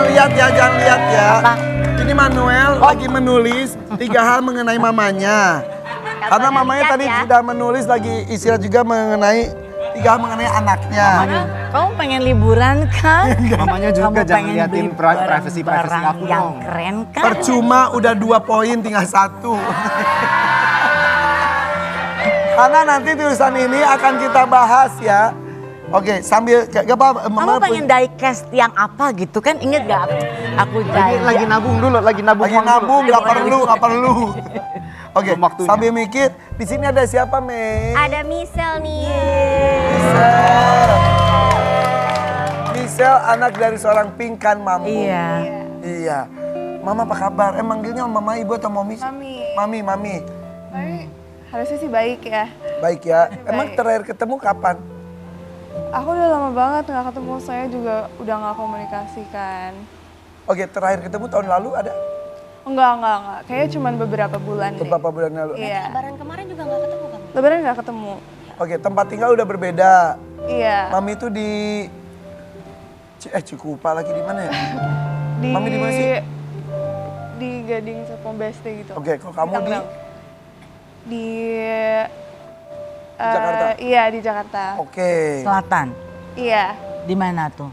Jangan lihat ya, jangan lihat ya. Apa? Ini Manuel lagi menulis 3 hal mengenai mamanya. Karena mamanya tadi sudah menulis lagi istirahat juga mengenai 3 hal mengenai anaknya. Kamu pengen liburan kan? Mamanya juga Kamu jangan pengen liatin beli privasi barang aku yang dong. keren kan? Percuma udah 2 poin tinggal 1. Karena nanti tulisan ini akan kita bahas ya. Oke, sambil gak apa Kamu pengen diecast yang apa gitu kan? Ingat gak aku Lagi nabung dulu, lagi nabung lagi uang dulu. nabung nggak perlu. Oke, Belum waktunya. sambil mikir, di sini ada siapa, Mei? Ada Michelle nih. Michelle anak dari seorang pingkan mampu. Iya. Iya. Mama apa kabar? Manggilnya mama, ibu atau mami? Mami. Mami. Tapi harusnya sih baik ya. Baik ya. Emang terakhir ketemu kapan? Aku udah lama banget nggak ketemu, saya juga udah nggak komunikasi kan. Oke, terakhir ketemu tahun lalu ada? Enggak. Kayaknya cuma beberapa bulan deh. Beberapa bulan lalu. Iya. Lebaran kemarin juga gak ketemu kamu? Lebaran nggak ketemu. Oke, tempat tinggal udah berbeda. Iya. Mami itu di Cikupa lagi di mana ya? Mami di mana sih? Di Gading Serpong Beste gitu. Oke, kalau kamu di Tangerang. Di Jakarta? Iya, di Jakarta. Oke. Selatan. Iya. Di mana tuh?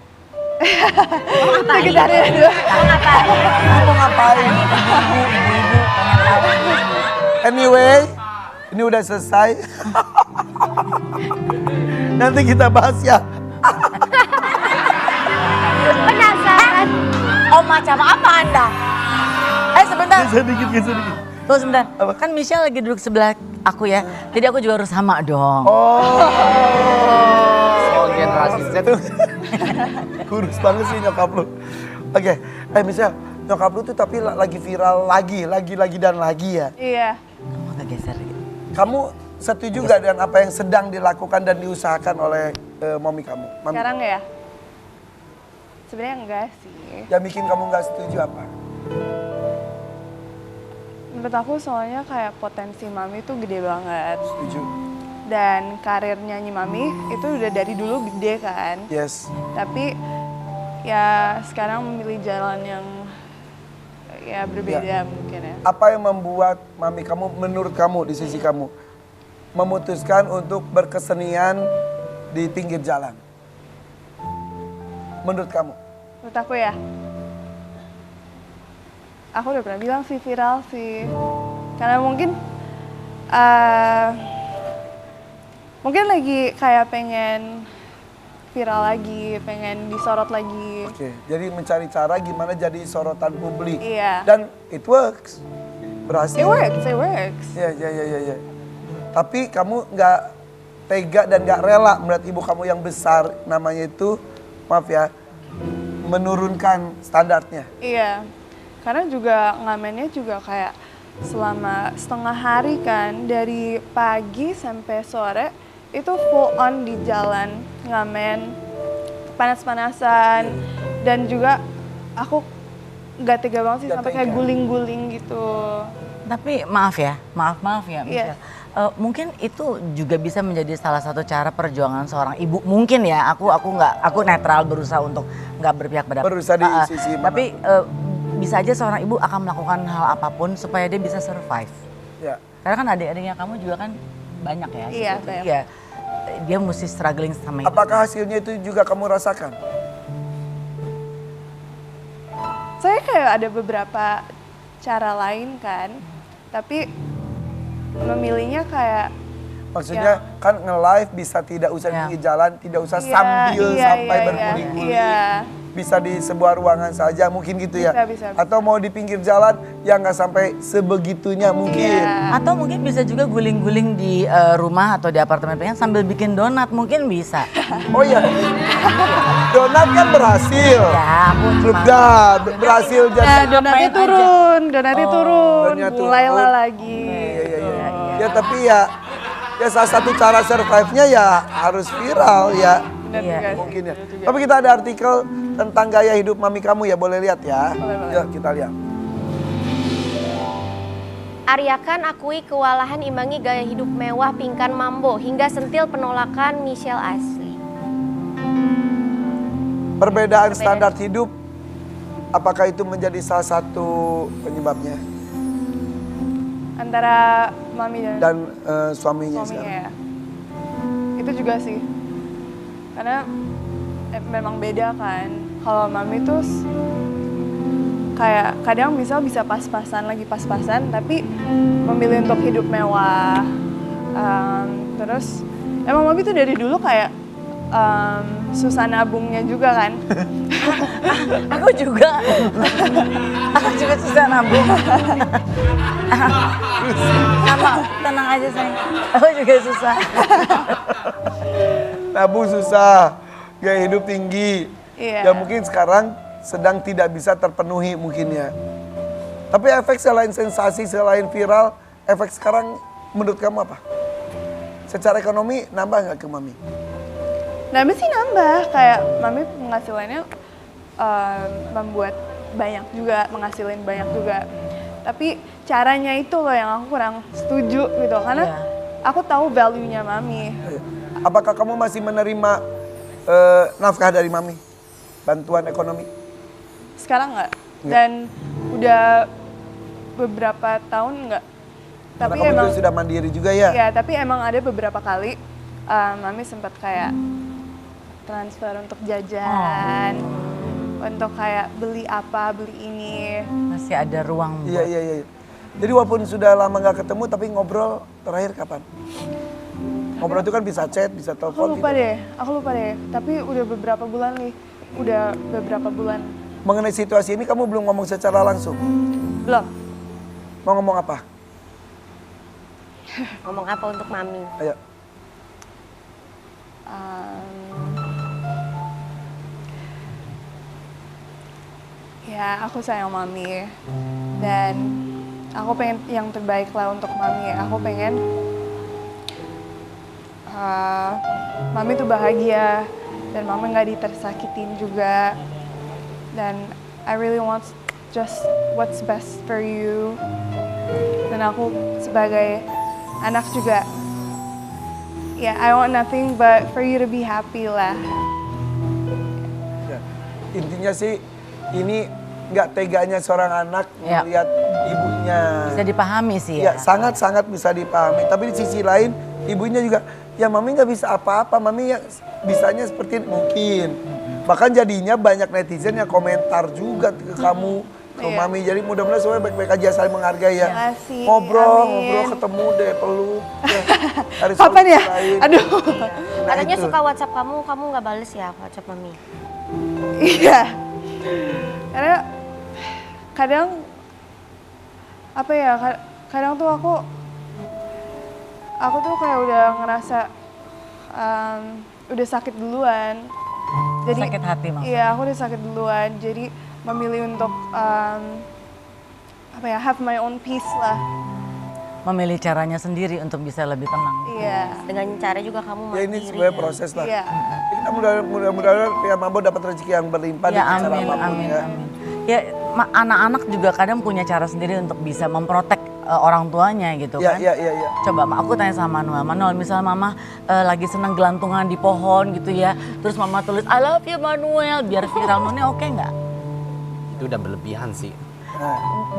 Sekitarnya dua. Kamu ngapain? Ibu-ibu pengen tahu. Anyway, ini udah selesai. Nanti kita bahas ya. Penasaran. Oh macam apa Anda? Sebentar. Geser dikit. Tuh sebentar. Kan Michelle lagi duduk sebelah aku ya. Jadi aku juga harus sama dong. Oh, generasi Z. Kurus banget sih nyokap lu. Oke, Michelle, nyokap lu tuh tapi lagi viral lagi ya. Iya. Kamu agak geser gitu. Kamu setuju gak dengan apa yang sedang dilakukan dan diusahakan oleh mami kamu? Mami, Sekarang ya? Sebenarnya enggak sih. yang bikin kamu gak setuju apa? Menurut aku soalnya kayak potensi Mami tuh gede banget. Setuju. Dan karir nyanyi Mami itu udah dari dulu gede kan. Yes. Tapi ya sekarang memilih jalan yang ya berbeda mungkin ya. Apa yang membuat mami kamu, menurut kamu, di sisi kamu, memutuskan untuk berkesenian di pinggir jalan? Menurut kamu? Menurut aku ya, aku udah pernah bilang sih viral sih. Karena mungkin lagi kayak pengen viral lagi, pengen disorot lagi. Oke, jadi mencari cara gimana jadi sorotan publik. Iya. Dan it works. Berhasil. It works. Iya. Tapi kamu nggak tega dan nggak rela melihat ibu kamu yang besar, namanya itu, maaf ya, menurunkan standarnya. Iya, karena juga ngamennya juga kayak selama setengah hari kan, dari pagi sampai sore itu full on di jalan ngamen, panas-panasan, dan juga aku nggak tega banget sih Nggak sampai kayak tega. guling-guling gitu. Tapi maaf ya Iya. Michelle. Mungkin itu juga bisa menjadi salah satu cara perjuangan seorang ibu. Mungkin ya, aku netral, berusaha untuk nggak berpihak pada. Berusaha di sisi mana. Tapi bisa aja seorang ibu akan melakukan hal apapun supaya dia bisa survive. Ya. Karena kan adik-adiknya kamu juga kan banyak ya. Iya, gitu. banyak. Iya. Dia mesti struggling sama itu. Apakah hasilnya itu juga kamu rasakan? Saya kayak ada beberapa cara lain kan, tapi memilihnya kayak Maksudnya kan nge-live bisa tidak usah di Ya. pinggir jalan, tidak usah Iya, sambil iya, sampai iya, berguling-guling. iya. Bisa di sebuah ruangan saja mungkin gitu ya. Bisa. Atau mau di pinggir jalan yang nggak sampai sebegitunya mungkin. Iya. Atau mungkin bisa juga guling-guling di rumah atau di apartemen pengen sambil bikin donat, mungkin bisa. Oh iya. Donat kan berhasil. Ya, aku cuma Sudah berhasil jadi. Nah, donatnya turun, donatnya mulailah turun. lagi. Iya. Ya tapi ya salah satu cara survive-nya ya harus viral ya. Benar Iya. juga sih, Mungkin ya. benar juga. Tapi kita ada artikel tentang gaya hidup mami kamu ya, boleh lihat ya. Boleh. Yuk kita lihat. Aryakan akui kewalahan imbangi gaya hidup mewah Pinkan Mambo hingga sentil penolakan Michelle Ashley. Perbedaan standar hidup Apakah itu menjadi salah satu penyebabnya? Antara mami dan Suaminya suaminya sekarang? ya. Itu juga sih. Karena memang beda kan. Kalau mami tuh kayak kadang misal bisa pas-pasan lagi pas-pasan tapi memilih untuk hidup mewah. Terus emang mami tuh dari dulu kayak susah nabungnya juga kan. Aku juga. Aku juga susah nabung. Sama, tenang aja sayang. Aku juga susah. Nabung susah, gaya hidup tinggi. Iya. Ya mungkin sekarang sedang tidak bisa terpenuhi mungkin ya. Tapi efek selain sensasi, selain viral, efek sekarang menurut kamu apa? Secara ekonomi nambah nggak ke mami? Mami sih nambah, kayak mami penghasilannya membuat banyak juga, menghasilin banyak juga. Tapi caranya itu loh yang aku kurang setuju gitu, karena Iya. aku tahu value-nya mami. Apakah kamu masih menerima nafkah dari mami? Bantuan ekonomi? Sekarang nggak, Nggak. dan udah beberapa tahun nggak. Tapi Karena kamu emang, juga sudah mandiri juga ya? ya tapi emang ada beberapa kali mami sempat kayak transfer untuk jajan, untuk kayak beli apa, beli ini. Masih ada ruang buat Iya. Jadi walaupun sudah lama nggak ketemu tapi ngobrol terakhir kapan? Ngobrol itu kan bisa chat, bisa Aku telepon lupa gitu. deh, aku lupa deh. Tapi udah beberapa bulan nih, udah beberapa bulan. Mengenai situasi ini kamu belum ngomong secara langsung. Belum. Mau ngomong apa? Ngomong apa untuk mami? Ayo. Ya, aku sayang mami. Dan aku pengen yang terbaik lah untuk mami. Aku pengen mami tuh bahagia. Dan mami nggak ditersakitin juga. Dan I really want just what's best for you. Dan aku sebagai anak juga, ya I want nothing but for you to be happy lah. Ya. Intinya sih ini nggak teganya seorang anak Ya. melihat ibunya. bisa dipahami sih Ya ya. sangat-sangat bisa dipahami. Tapi di sisi lain ibunya juga, ya mami nggak bisa apa-apa. Mami yang bisanya seperti ini. Mungkin. Bahkan jadinya banyak netizen yang komentar juga ke kamu, ke Iya. mami. Jadi mudah-mudahan semuanya baik-baik aja, saling menghargai ya. Makasih, Ngobrol, amin. ngobrol, ketemu deh, peluk. Ya. Cari Kapan solusi ya? lain. Aduh. Nah, Katanya itu. suka WhatsApp kamu nggak bales ya WhatsApp mami? Iya. Karena kadang apa ya? Kadang tuh aku tuh kayak udah ngerasa udah sakit duluan. Jadi Sakit hati maksudnya. Iya, aku udah sakit duluan. Jadi memilih untuk apa ya? Have my own peace lah. Memilih caranya sendiri untuk bisa lebih tenang. Iya. Dengan cara juga kamu Ya mandiri. ini sebenarnya proses lah. Iya. Kita mudah-mudahan pihak Mambo dapat rezeki yang berlimpah Ya dengan cara amin, apapun amin, ya. amin. Ya anak-anak juga kadang punya cara sendiri untuk bisa memprotek orang tuanya gitu Ya, kan. ya. Coba aku tanya sama Manuel, misalnya mama lagi seneng gelantungan di pohon gitu ya. Terus mama tulis I love you Manuel biar viral, Noni oke nggak? Itu udah berlebihan sih.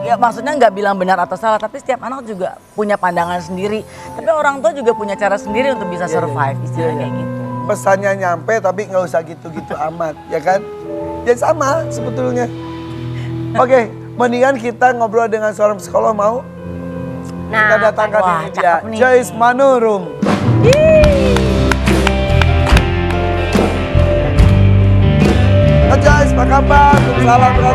Ya maksudnya nggak bilang benar atau salah, tapi setiap anak juga punya pandangan sendiri. Tapi orang tua juga punya cara sendiri untuk bisa survive, istilahnya kayak gitu. Pesannya nyampe tapi nggak usah gitu-gitu amat, ya kan? Ya sama sebetulnya. Oke, mendingan kita ngobrol dengan seorang psikolog mau? Nah, Kita datangkan wah, ini dia, cakep nih. Joyce Manurung. Ih,